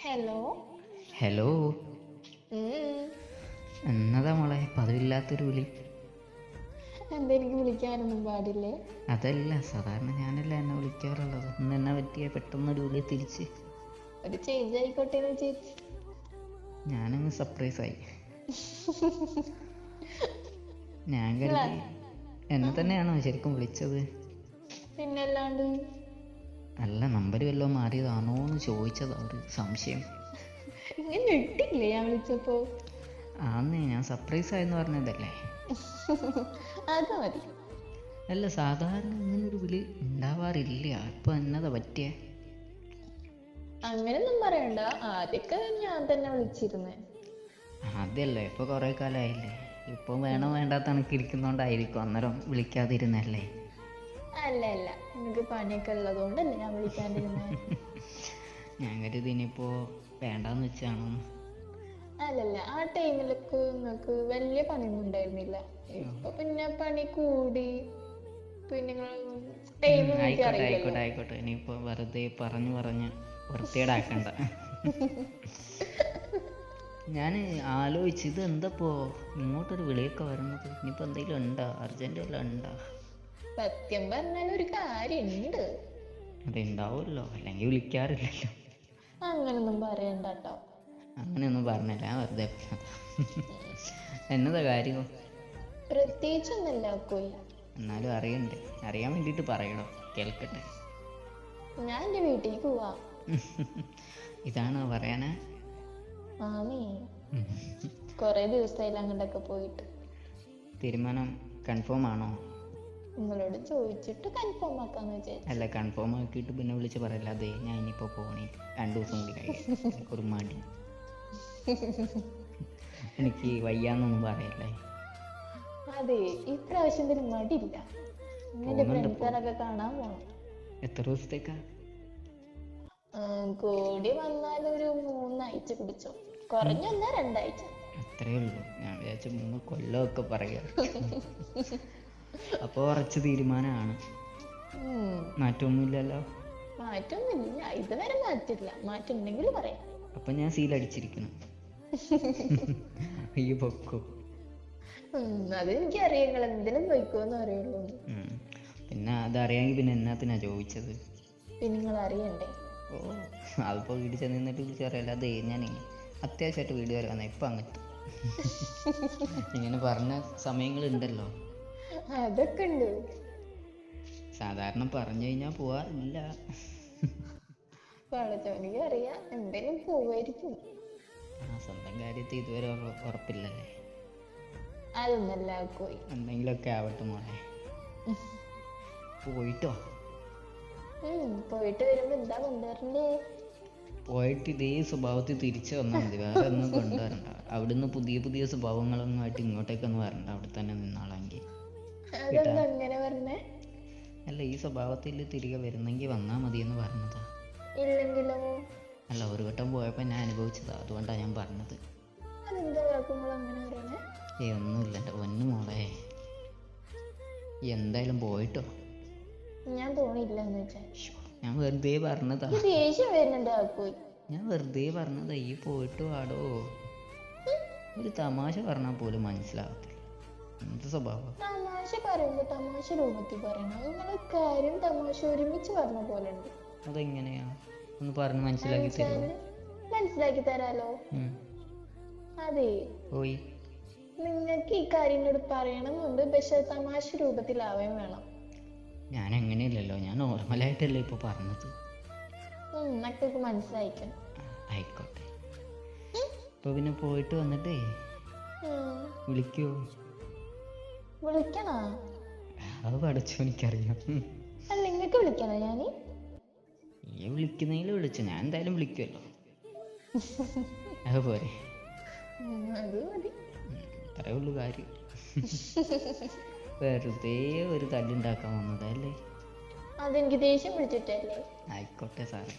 Hello. Hello. ഉം. എന്നതാ മോളെ പതിവില്ലാത്തൊരു വിളി? എന്താ എനിക്ക് വിളിക്കാനൊന്നും പാടില്ലേ? അതല്ല, സാധാരണ ഞാനല്ല എന്നെ വിളിക്കാറുള്ളത്. ഇന്ന് എന്നാ പറ്റിയ പെട്ടെന്നൊരു വിളി തിരിച്ച്? ഒരു ചേഞ്ച് ആയിക്കോട്ടെ എന്ന് വിചാരിച്ചു. ഞാനങ്ങ് സർപ്രൈസായി. ഞാൻ നിങ്ങളാ? കരുതി എന്നെ തന്നെയാണോ ശരിക്കും വിളിച്ചത്? പിന്നല്ലാണ്ട്. അല്ല, നമ്പർ വല്ലതും മാറിയതാണോ എന്ന് ചോദിച്ചതാ, ഒരു സംശയം. ഇങ്ങനെ ഇട്ടില്ലേ ഞാൻ വിളിച്ചപ്പോ? ആന്നേ, ഞാൻ സർപ്രൈസായെന്ന് പറഞ്ഞതല്ലേ. അത് മതി. അല്ല, സാധാരണ ഇങ്ങനൊരു വിളി ഉണ്ടാവാറില്ല. ഇപ്പൊ എന്നതാ പറ്റിയേ? അങ്ങനെയൊന്നും പറയണ്ട. ആദ്യമൊക്കെ ഞാൻ തന്നെ വിളിച്ചിരുന്നേ. ആദ്യമല്ലേ, ഇപ്പൊ കുറെ കാലമായില്ലേ. ഇപ്പൊ വേണോ വേണ്ടാത്ത കണക്ക് ഇരിക്കുന്നോണ്ടായിരിക്കും അന്നേരം വിളിക്കാതിരുന്നല്ലേ. അല്ല അല്ല, നിങ്ങൾക്ക് പണിയൊക്കെ ഉള്ളതുകൊണ്ടല്ലേ ഞാൻ വിളിക്കാണ്ടിരുന്നേ. ഞാൻ കരുതി ഇനിയിപ്പോ വേണ്ടാന്ന് വെച്ചാണോ. അല്ലല്ല, ആ ടൈമിലൊക്കെ നിങ്ങൾക്ക് വലിയ പണിയൊന്നും ഉണ്ടായിരുന്നില്ല. ഇപ്പൊ പിന്നെ പണി കൂടി. പിന്നെ നിങ്ങൾ ടൈം നോക്കി ആയിക്കോട്ടെ അറിയില്ലല്ലോ. ആയിക്കോട്ടെ ആയിക്കോട്ടെ, ഇനിയിപ്പോ വെറുതെ പറഞ്ഞ് വൃത്തികേടാക്കണ്ട. ഞാൻ ആലോചിച്ച്, ഇത് എന്തപ്പോ ഇങ്ങോട്ടൊരു വിളിയൊക്കെ വരുന്നത്? ഇനിയിപ്പോ എന്തെങ്കിലും ഉണ്ടോ? അർജന്റ് വല്ലതും ഉണ്ടോ? സത്യം പറഞ്ഞാൽ ഒരു കാര്യണ്ട്. അതുണ്ടാവുമല്ലോ, അല്ലെങ്കിൽ വിളിക്കാറില്ലല്ലോ. അങ്ങനൊന്നും പറയണ്ട കേട്ടോ. അങ്ങനെയൊന്നും പറഞ്ഞില്ല, ഞാൻ വെറുതെ പറഞ്ഞതാ. എന്നതാ കാര്യം? പ്രത്യേകിച്ചൊന്നല്ല കോയി. എന്നാലും അറിയണ്ടേ, അറിയാൻ വേണ്ടിയിട്ട് പറയണോ? കേൾക്കട്ടെ. ഞാൻ എൻ്റെ വീട്ടിലേക്ക് പോവാ. ഇതാണോ പറയാനാ? ആണേ, കൊറേ ദിവസമായില്ല അങ്ങോട്ടൊക്കെ പോയിട്ട്. തീരുമാനം കൺഫേം ആണോ? നിങ്ങളോട് ചോദിച്ചിട്ട് കൺഫേം ആക്കാന്ന് വിചാരിച്ചു. അല്ല, കൺഫേം ആക്കിയിട്ട് പിന്നെ വിളിച്ച് പറയല്ല, അതെ ഞാൻ ഇനിയിപ്പോൾ പോകണേ 2 ദിവസം കൂടി കഴിയും, എനിക്കൊരു മടി, എനിക്ക് വയ്യാന്നൊന്നും പറയല്ലേ. അതെ, ഇപ്രാവശ്യം ഇതിന് മടിയില്ല. എന്റെ പോകുന്നുണ്ടപ്പോൾ. ഫ്രണ്ട്സുകാരൊക്കെ കാണാൻ പോണം. എത്ര ദിവസത്തേക്കാ? കൂടി വന്നാൽ ഒരു 3 ആഴ്ച പിടിച്ചോ. കുറഞ്ഞൊന്ന 2 ആഴ്ച. അത്രേ ഉള്ളൂ. ഞാൻ വിചാരിച്ച 3 കൊല്ലമൊക്കെ പറയുക. അപ്പോൾ ഉറച്ച തീരുമാനമാണ്, മാറ്റമൊന്നുമില്ലല്ലോ? മാറ്റൊന്നുമില്ല, ഇതുവരെ മാറ്റില്ല. മാറ്റുണ്ടെങ്കിൽ പറയാം. അപ്പം ഞാൻ സീലടിച്ചിരിക്കണം. ഈ പൊക്കോ. അതെനിക്കറിയാം, നിങ്ങൾ എന്തിനും പോയിക്കോന്ന് അറിയുള്ളൂ. പിന്നെ അതറിയാമെങ്കിൽ പിന്നെ എന്നാത്തിനാ ചോദിച്ചത്? പിന്നെ നിങ്ങൾ അറിയണ്ടേ? ഓ, അതിപ്പോൾ വീട്ടിൽ ചെന്ന് നിന്നിട്ട് വിളിച്ച് പറയല്ല, അതേ ഞാൻ അത്യാവശ്യമായിട്ട് വീട് വരെ വന്നാൽ ഇപ്പം അങ്ങെത്തും. ഇങ്ങനെ പറഞ്ഞ സമയങ്ങളുണ്ടല്ലോ. അതൊക്കെ ഉണ്ട്. സാധാരണ പറഞ്ഞു കഴിഞ്ഞാൽ പോവാറില്ല. പടച്ചോനിക്ക് അറിയാം, എന്തായാലും പോവായിരിക്കും. സ്വന്തം കാര്യത്തിൽ ഇതുവരെ ഉറപ്പില്ലല്ലേ. അതൊന്നല്ല പോയി. എന്തെങ്കിലുമൊക്കെ ആവട്ടെ മോളെ, പോയിട്ടോ. പോയിട്ട് വരുമ്പോ എന്താ കൊണ്ടുവരണ്ടേ? പോയിട്ട് ഇതേ സ്വഭാവത്തിൽ തിരിച്ചു വന്നാൽ മതി, വേറെ ഒന്നും കൊണ്ടുവരണ്ട. അവിടുന്ന് പുതിയ പുതിയ സ്വഭാവങ്ങളൊന്നും ആയിട്ട് ഇങ്ങോട്ടേക്കൊന്നും വരണ്ട, അവിടെ തന്നെ നിന്നാളെങ്കിൽ. അതെന്താ അങ്ങനെ പറഞ്ഞേ? അല്ല, ഈ സ്വഭാവത്തിൽ തിരികെ വരുന്നെങ്കിൽ വന്നാൽ മതി എന്ന് പറഞ്ഞതാ. ഇല്ലെങ്കിലോ? അല്ല, ഒരു വട്ടം പോയപ്പോൾ ഞാൻ അനുഭവിച്ചതാ, അതുകൊണ്ടാണ് ഞാൻ പറഞ്ഞത്. അതെന്താ നിങ്ങൾ അങ്ങനെ പറയണേ? ഒന്നുമില്ല എൻ്റെ പൊന്നു മോളെ, എന്തായാലും പോയിട്ടോ. ഞാൻ പോണില്ല എന്ന് വെച്ചാൽ ഞാൻ വെറുതെ പറഞ്ഞതാ. ദേഷ്യം വരുന്നുണ്ട് പോയി. ഞാൻ വെറുതെ പറഞ്ഞതാ, ഈ പോയിട്ട് വാടോ. ഒരു തമാശ പറഞ്ഞാൽ പോലും മനസ്സിലാവത്തില്ല, എന്ത് സ്വഭാവം. തമാശ പറയുമ്പോ തമാശ രൂപത്തിൽ പറയണം. നിങ്ങളെ കാര്യം തമാശ ഒരുമിച്ച് പറഞ്ഞ പോലെ ഉണ്ട്. അതെങ്ങനെയാ? ഒന്ന് പറഞ്ഞ് മനസ്സിലാക്കി തരുമോ? മനസ്സിലാക്കി തരാലോ. അതെ, പോയി നിങ്ങൾക്ക് ഈ കാര്യങ്ങളോട് പറയണമെന്നുണ്ട്, പക്ഷെ തമാശ രൂപത്തിലാവേം വേണം. ഞാൻ അങ്ങനെയല്ലല്ലോ, ഞാൻ നോർമലായിട്ടല്ലേ ഇപ്പോൾ പറഞ്ഞത്. മക്കൾക്ക് മനസ്സിലായിക്കണം. ആയിക്കോട്ടെ. ഇപ്പോൾ പിന്നെ പോയിട്ട് വന്നിട്ടേ വിളിക്കോ? വിളിക്കണോ? അത് പഠിച്ചോ, എനിക്കറിയാം. അല്ല, നിങ്ങൾക്ക് വിളിക്കണോ? ഞാൻ ഈ വിളിക്കുന്നതിൽ വിളിച്ചു, ഞാൻ എന്തായാലും വിളിക്കുമല്ലോ. അത് പോരെ? അത് മതി. അത്രേ ഉള്ളൂ കാര്യം. വെറുതെ ഒരു തല്ലുണ്ടാക്കാൻ വന്നതല്ലേ. അതെനിക്ക് ദേഷ്യം പിടിച്ചിട്ടല്ലേ. ആയിക്കോട്ടെ സാറേ.